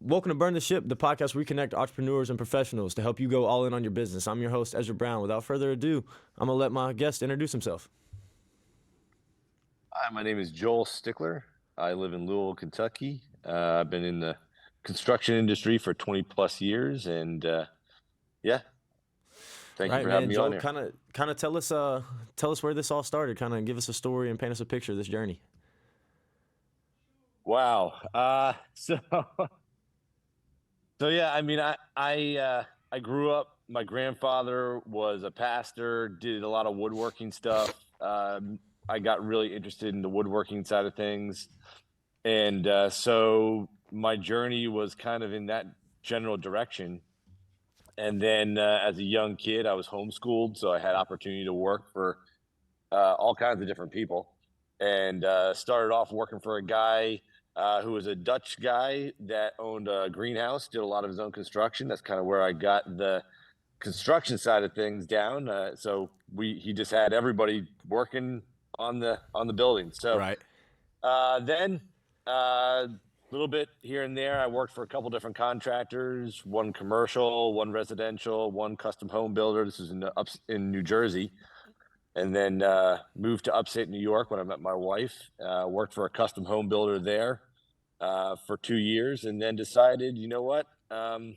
Welcome to Burn the Ship, the podcast where we connect entrepreneurs and professionals to help you go all in on your business. I'm your host, Ezra Brown. Without further ado, I'm going to let my guest introduce himself. Hi, my name is Joel Stickler. I live in Louisville, Kentucky. I've been in the construction industry for 20 plus years, and thank you for having me Joel, on here. kind of tell us where this all started. Kind of give us a story and paint us a picture of this journey. Wow. So yeah, I mean, I grew up. My grandfather was a pastor, did a lot of woodworking stuff. I got really interested in the woodworking side of things, and so my journey was kind of in that general direction. And then as a young kid, I was homeschooled, so I had opportunity to work for all kinds of different people, and started off working for a guy who was a Dutch guy that owned a greenhouse, did a lot of his own construction. That's kind of where I got the construction side of things down. So he just had everybody working on the building. So Right. then a little bit here and there, I worked for a couple different contractors, one commercial, one residential, one custom home builder. This is in New Jersey. And then moved to upstate New York when I met my wife. Worked for a custom home builder there for 2 years, and then decided, you know what, I'm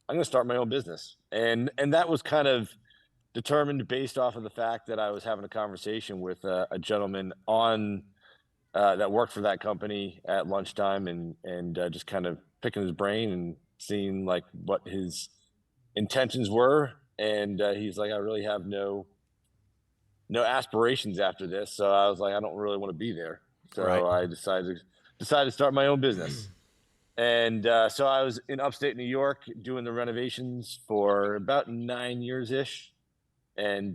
going to start my own business. And that was kind of determined based off of the fact that I was having a conversation with a gentleman on that worked for that company at lunchtime, and just kind of picking his brain and seeing like what his intentions were. And he's like, I really have no aspirations after this. So I was like, I don't really want to be there. So Right. I decided to start my own business. And so I was in upstate New York doing the renovations for about 9 years ish. And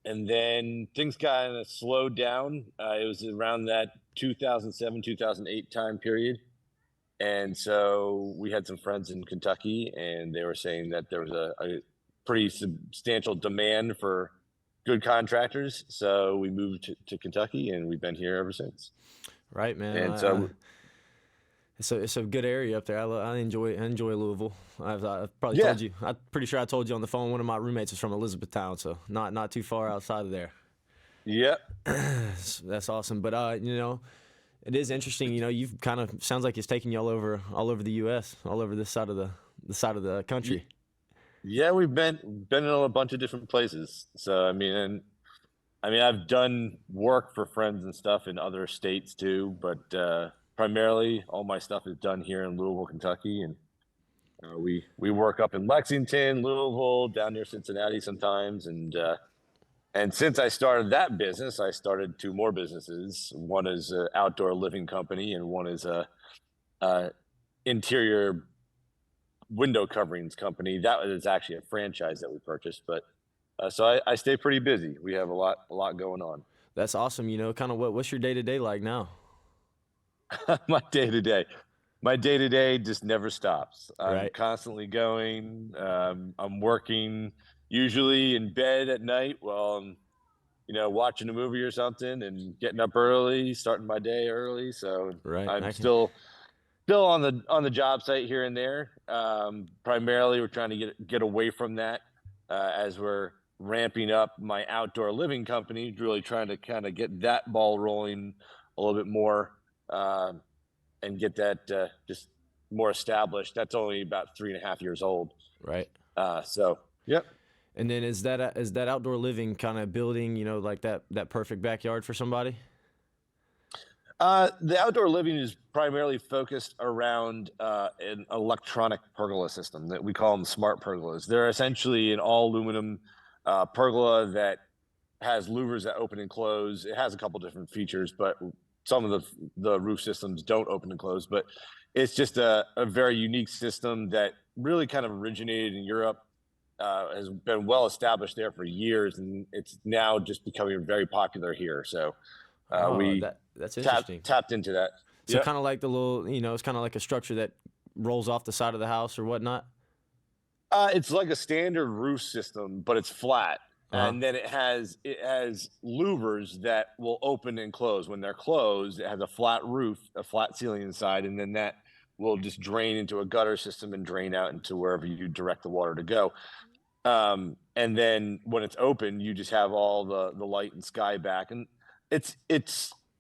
then things kind of slowed down. It was around that 2007, 2008 time period. And so we had some friends in Kentucky, and they were saying that there was a pretty substantial demand for good contractors. So we moved to Kentucky, and we've been here ever since. Right, man. And so It's a good area up there. I enjoy Louisville. I've probably Yeah. told you. I'm pretty sure I told you on the phone. One of my roommates is from Elizabethtown, so not too far outside of there. Yep. That's awesome. But it is interesting. You've kind of sounds like it's taking you all over the U.S., all over this side of the country. Yeah, we've been in a bunch of different places. So I mean, I've done work for friends and stuff in other states too, but primarily all my stuff is done here in Louisville, Kentucky, and we work up in Lexington, Louisville, down near Cincinnati sometimes, and since I started that business, I started 2 more businesses. One is an outdoor living company, and one is a interior window coverings company. That is actually a franchise that we purchased, but so I stay pretty busy. We have a lot going on. That's awesome. Kind of what's your day to day like now? My day to day just never stops. I'm Right. constantly going. I'm working usually in bed at night while I'm, watching a movie or something, and getting up early, starting my day early. So Right. I'm still on the job site here and there. Primarily, we're trying to get away from that as we're ramping up my outdoor living company, really trying to kind of get that ball rolling a little bit more, and get that just more established. That's only about 3.5 years old. Right. So, yep. And then is that outdoor living kind of building, like that perfect backyard for somebody? The outdoor living is primarily focused around an electronic pergola system that we call them smart pergolas. They're essentially an all aluminum pergola that has louvers that open and close. It has a couple different features, but some of the roof systems don't open and close. But it's just a very unique system that really kind of originated in Europe, has been well established there for years, and it's now just becoming very popular here. So we that's interesting. tapped into that. So Yep. kind of like the little, it's kind of like a structure that rolls off the side of the house or whatnot. It's like a standard roof system, but it's flat. And then it has louvers that will open and close. When they're closed, it has a flat roof, a flat ceiling inside, and then that will just drain into a gutter system and drain out into wherever you direct the water to go. And then when it's open, you just have all the light and sky back, and it's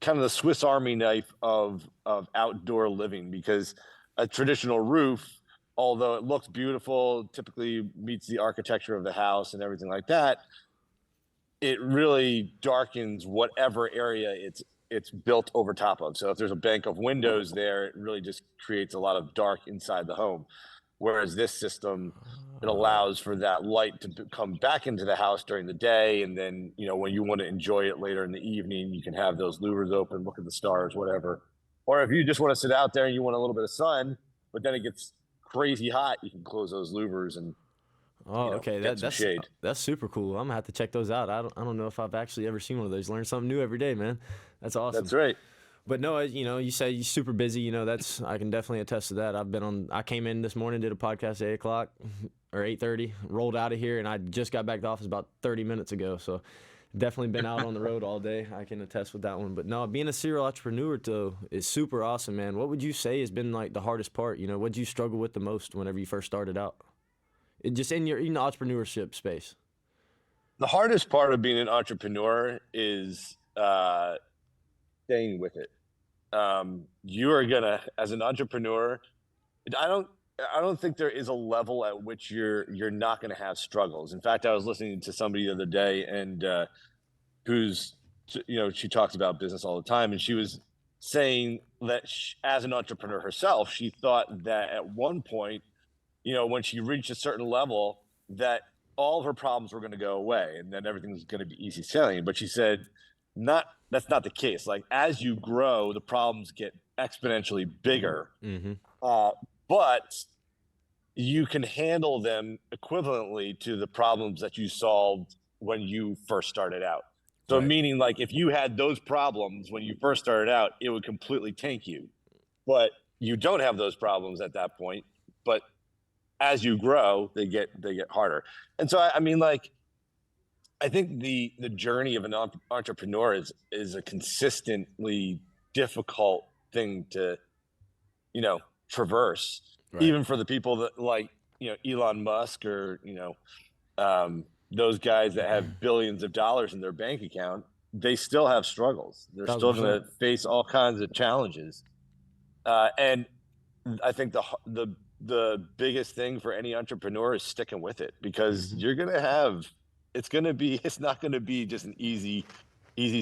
kind of the Swiss Army knife of outdoor living, because a traditional roof, although it looks beautiful, typically meets the architecture of the house and everything like that, it really darkens whatever area it's built over top of. So if there's a bank of windows there, it really just creates a lot of dark inside the home. Whereas this system, it allows for that light to come back into the house during the day, and then when you want to enjoy it later in the evening, you can have those louvers open, look at the stars, whatever. Or if you just want to sit out there and you want a little bit of sun, but then it gets crazy hot, you can close those louvers and Oh, okay. get some shade. That's super cool. I'm gonna have to check those out. I don't know if I've actually ever seen one of those. Learn something new every day, man. That's awesome. That's right. But no, you say you're super busy. That's I can definitely attest to that. I came in this morning, did a podcast at 8 o'clock or 8:30, rolled out of here, and I just got back to the office about 30 minutes ago. So definitely been out on the road all day. I can attest with that one. But no, being a serial entrepreneur though is super awesome, man. What would you say has been like the hardest part? What did you struggle with the most whenever you first started out? Just in the entrepreneurship space. The hardest part of being an entrepreneur is staying with it. You are gonna, as an entrepreneur, I don't think there is a level at which you're not gonna have struggles. In fact, I was listening to somebody the other day, and who's she talks about business all the time, and she was saying that as an entrepreneur herself, she thought that at one point, when she reached a certain level, that all of her problems were going to go away and then everything's going to be easy sailing. But she said, that's not the case. Like, as you grow, the problems get exponentially bigger, but you can handle them equivalently to the problems that you solved when you first started out. So, Right. meaning, like, if you had those problems when you first started out, it would completely tank you. But you don't have those problems at that point. But as you grow, they get harder. And so, I mean, like, I think the journey of an entrepreneur is a consistently difficult thing to traverse, Right. even for the people that, like, Elon Musk, or those guys that have billions of dollars in their bank account. They still have struggles. They're still going to 1,000%. face all kinds of challenges, and I think the biggest thing for any entrepreneur is sticking with it, because Mhm. you're gonna have it's not gonna be just an easy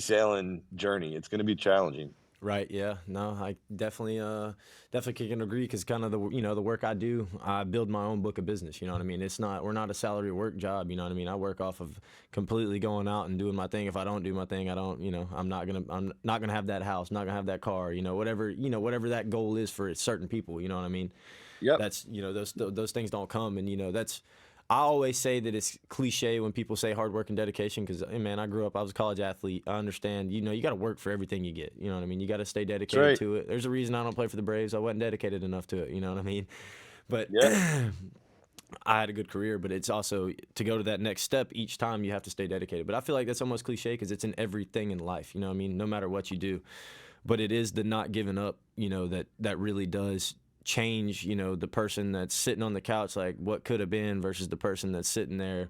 sailing journey. It's gonna be challenging. Right. Yeah. No, I definitely can agree, because kind of the work I do, I build my own book of business. You know what I mean? We're not a salary work job. You know what I mean? I work off of completely going out and doing my thing. If I don't do my thing, I don't. I'm not gonna have that house. Not gonna have that car. Whatever that goal is for certain people. You know what I mean? Yep. That's those things don't come, and that's. I always say that it's cliche when people say hard work and dedication, because, hey, man, I grew up, I was a college athlete. I understand, you got to work for everything you get. You know what I mean? You got to stay dedicated Right. to it. There's a reason I don't play for the Braves. I wasn't dedicated enough to it. You know what I mean? But Yeah. I had a good career, but it's also to go to that next step each time you have to stay dedicated. But I feel like that's almost cliche, because it's in everything in life. You know what I mean? No matter what you do. But it is the not giving up, that really does change, the person that's sitting on the couch, like what could have been, versus the person that's sitting there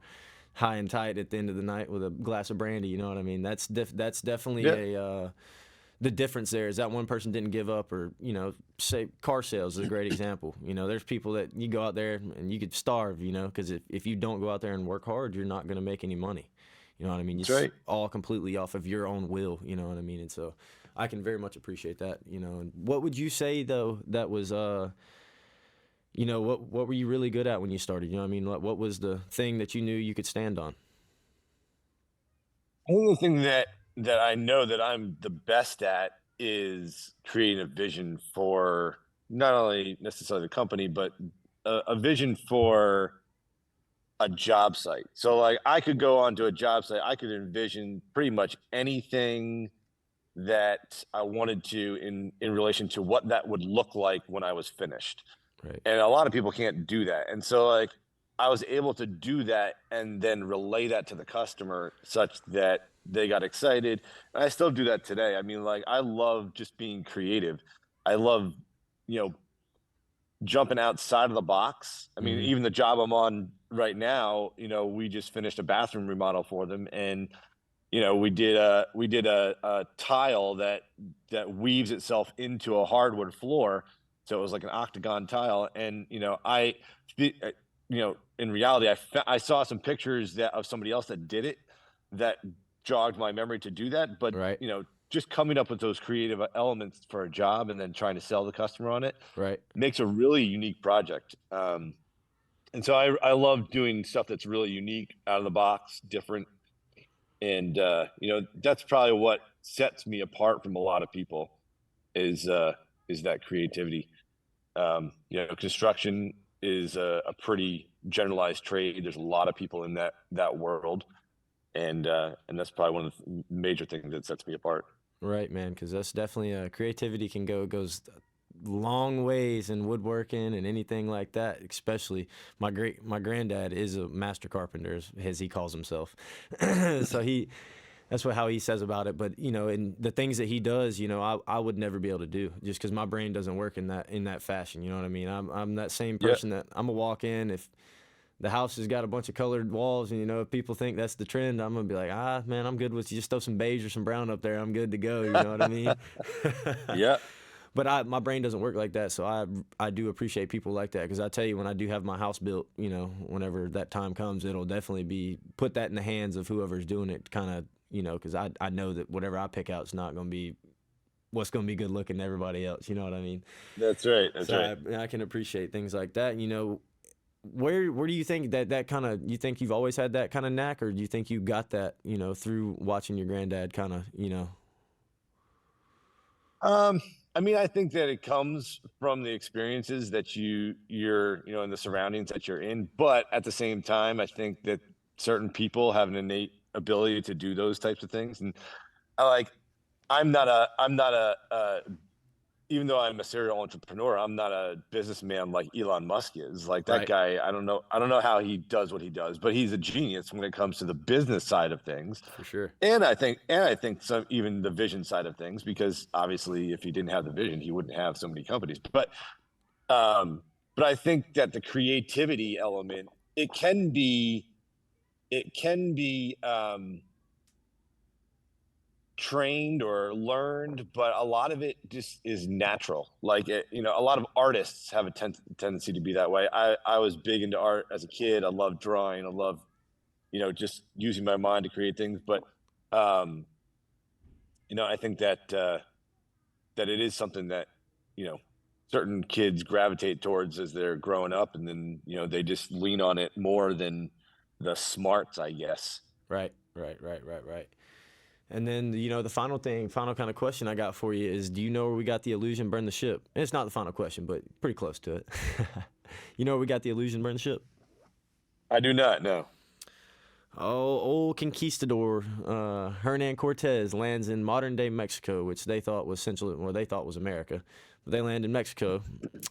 high and tight at the end of the night with a glass of brandy. You know what I mean? That's definitely Yeah. the difference there is that one person didn't give up. Or say car sales is a great example. There's people that you go out there and you could starve, because if you don't go out there and work hard, you're not going to make any money. You know what I mean? That's It's right. all completely off of your own will. You know what I mean? And so I can very much appreciate that. And what would you say though that was what were you really good at when you started? You know what I mean? What was the thing that you knew you could stand on? I think the thing that I know that I'm the best at is creating a vision for not only necessarily the company, but a vision for a job site. So, like, I could go onto a job site, I could envision pretty much anything that I wanted to in relation to what that would look like when I was finished. Right. And a lot of people can't do that. And so, like, I was able to do that and then relay that to the customer such that they got excited. And I still do that today. I mean, like, I love just being creative. I love, you know, jumping outside of the box. I mean, Mm-hmm. even the job I'm on right now, we just finished a bathroom remodel for them, and we did a tile that weaves itself into a hardwood floor, so it was like an octagon tile. And in reality, I saw some pictures of somebody else that did it, that jogged my memory to do that. But Right. just coming up with those creative elements for a job and then trying to sell the customer on it Right. makes a really unique project. And so I love doing stuff that's really unique, out of the box, different. And that's probably what sets me apart from a lot of people, is that creativity. Construction is a pretty generalized trade. There's a lot of people in that world, and that's probably one of the major things that sets me apart. Right, man, because that's definitely creativity can goes long ways in woodworking and anything like that. Especially my granddad is a master carpenter, as he calls himself. So that's how he says about it. But and the things that he does, I would never be able to do, just because my brain doesn't work in that fashion. You know what I mean? I'm that same Yeah, person that I'm gonna walk in if the house has got a bunch of colored walls, and if people think that's the trend, I'm gonna be like, man, I'm good with you. Just throw some beige or some brown up there. I'm good to go. You know what I mean? yeah, But my brain doesn't work like that, so I do appreciate people like that, because I tell you, when I do have my house built, whenever that time comes, it'll definitely be put that in the hands of whoever's doing it, kind of, because I know that whatever I pick out is not going to be what's going to be good looking to everybody else. You know what I mean? that's right. That's So right. I can appreciate things like that. Where do you think that kind of, you think you've always had that kind of knack, or do you think you got that through watching your granddad kind of. Um, I mean, I think that it comes from the experiences that you're, in the surroundings that you're in. But at the same time, I think that certain people have an innate ability to do those types of things. And I like, I'm not a even though I'm a serial entrepreneur, I'm not a businessman like Elon Musk is. Like, that Right. guy, I don't know how he does what he does, but he's a genius when it comes to the business side of things. For sure. And I think some, even the vision side of things, because obviously if he didn't have the vision, he wouldn't have so many companies. Um, but I think that the creativity element, it can be trained or learned, but a lot of it just is natural. Like, a lot of artists have a tendency to be that way. I was big into art as a kid. I loved drawing. I love, just using my mind to create things. But um, I think that it is something that you know certain kids gravitate towards as they're growing up, and then they just lean on it more than the smarts, I guess. Right. Right. Right. Right. Right. And then, the final kind of question I got for you is, do you know where we got the illusion burn the ship? And it's not the final question, but pretty close to it. You know where we got the illusion burn the ship? I do not know. Oh, old conquistador Hernan Cortez lands in modern day Mexico, which they thought was they thought was America. But they land in Mexico,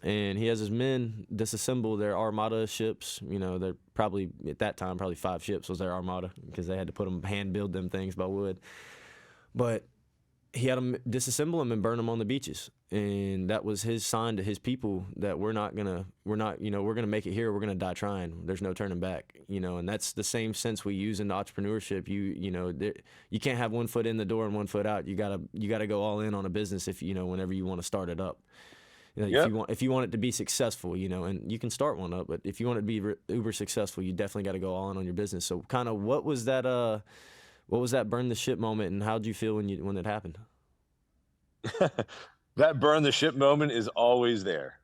and he has his men disassemble their armada ships. They're probably, at that time, probably 5 ships was their armada, because they had to hand build them things by wood. But he had them disassemble them and burn them on the beaches, and that was his sign to his people that we're gonna make it here. We're gonna die trying. There's no turning back. And that's the same sense we use in entrepreneurship. You can't have one foot in the door and one foot out. You gotta go all in on a business if whenever you want to start it up. Yep. If you want it to be successful, and you can start one up, but if you want it to be uber successful, you definitely got to go all in on your business. So, kind of, what was that burn the ship moment, and how did you feel when it happened? That burn the ship moment is always there.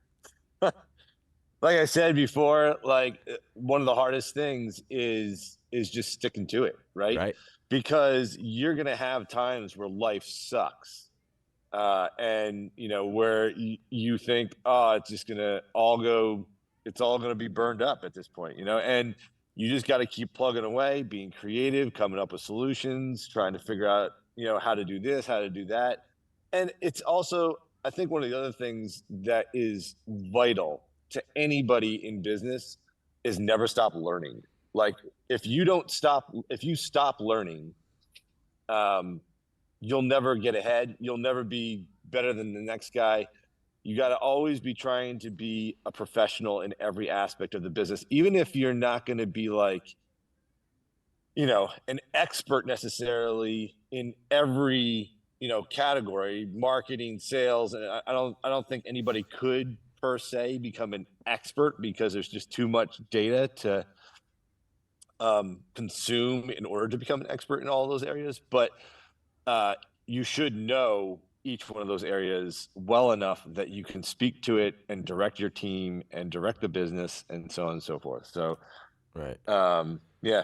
Like I said before, like, one of the hardest things is just sticking to it, right? Right. Because you're gonna have times where life sucks, and where you think, oh, it's all gonna be burned up at this point, and you just got to keep plugging away, being creative, coming up with solutions, trying to figure out, how to do this, how to do that. And it's also, I think, one of the other things that is vital to anybody in business is never stop learning. Like, if you stop learning, um, you'll never get ahead. You'll never be better than the next guy. you got to always be trying to be a professional in every aspect of the business, even if you're not going to be like, an expert necessarily in every, category, marketing, sales. And I don't think anybody could per se become an expert because there's just too much data to consume in order to become an expert in all those areas. But uh, you should know each one of those areas well enough that you can speak to it and direct your team and direct the business and so on and so forth. So, Right. yeah,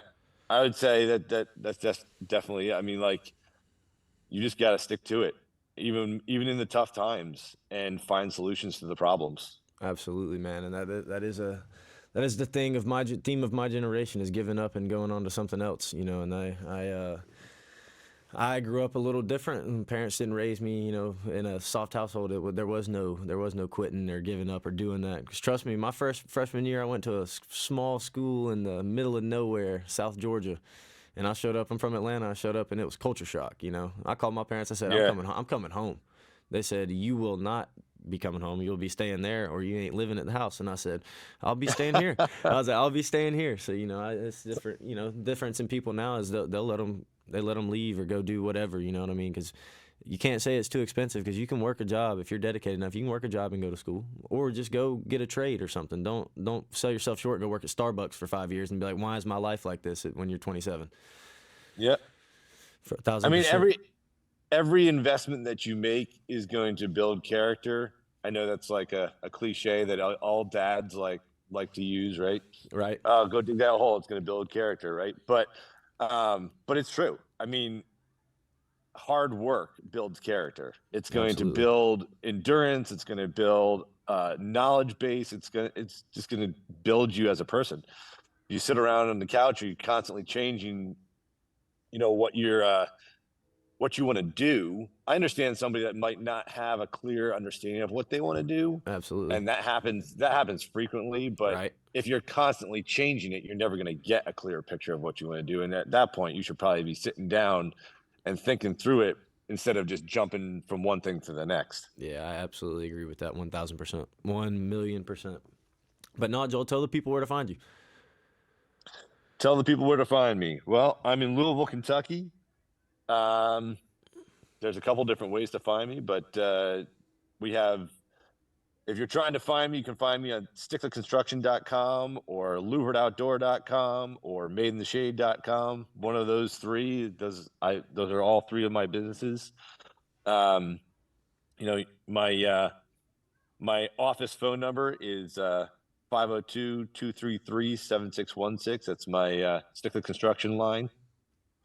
I would say that's just definitely. I mean, like, you just got to stick to it, even in the tough times, and find solutions to the problems. Absolutely, man. And that is the theme of my generation is giving up and going on to something else, and I grew up a little different, and parents didn't raise me, in a soft household. There was no quitting or giving up or doing that. 'Cause trust me, my first freshman year, I went to a small school in the middle of nowhere, South Georgia, and I showed up. I'm from Atlanta. I showed up, and it was culture shock. I called my parents. I said, Yeah, I'm coming home. They said, you will not be coming home. You'll be staying there, or you ain't living at the house. And I said, I'll be staying here. I was like, I'll be staying here. So it's different. Difference in people now is they'll let them leave or go do whatever. You know what I mean? Because you can't say it's too expensive, because you can work a job if you're dedicated enough. You can work a job and go to school, or just go get a trade or something. Don't sell yourself short and go work at Starbucks for 5 years and be like, why is my life like this when you're 27? yeah. For a I thousand mean, percent. every investment that you make is going to build character. I know that's like a cliche that all dads like to use, right? Right. Oh, go dig that hole. It's going to build character, right? But it's true. I mean, hard work builds character. It's going to Absolutely. build endurance. It's going to build knowledge base. It's just going to build you as a person. You sit around on the couch, you're constantly changing, what what you want to do. I understand somebody that might not have a clear understanding of what they want to do, Absolutely. and that happens frequently. But Right. if you're constantly changing it, you're never going to get a clear picture of what you want to do. And at that point, you should probably be sitting down and thinking through it instead of just jumping from one thing to the next. Yeah, I absolutely agree with that 1,000%. 1,000,000%. But no, Joel, tell the people where to find you. Tell the people where to find me. Well, I'm in Louisville, Kentucky. Um, there's a couple different ways to find me, but we have. If you're trying to find me, you can find me on sticklerconstruction.com or louveredoutdoor.com or madeintheshade.com. One of those three. Those are all three of my businesses. Um, my office phone number is 502-233-7616. That's my Stickler Construction line.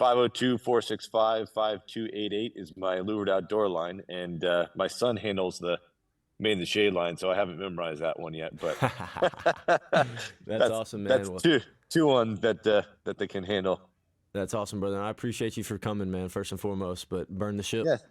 502-465-5288 is my Louvered Outdoor line, and my son handles the Made in the Shade line, so I haven't memorized that one yet. But That's that's awesome, that's man. Well, two on that they can handle. that's awesome, brother. I appreciate you for coming, man, first and foremost. But burn the ship. Yes.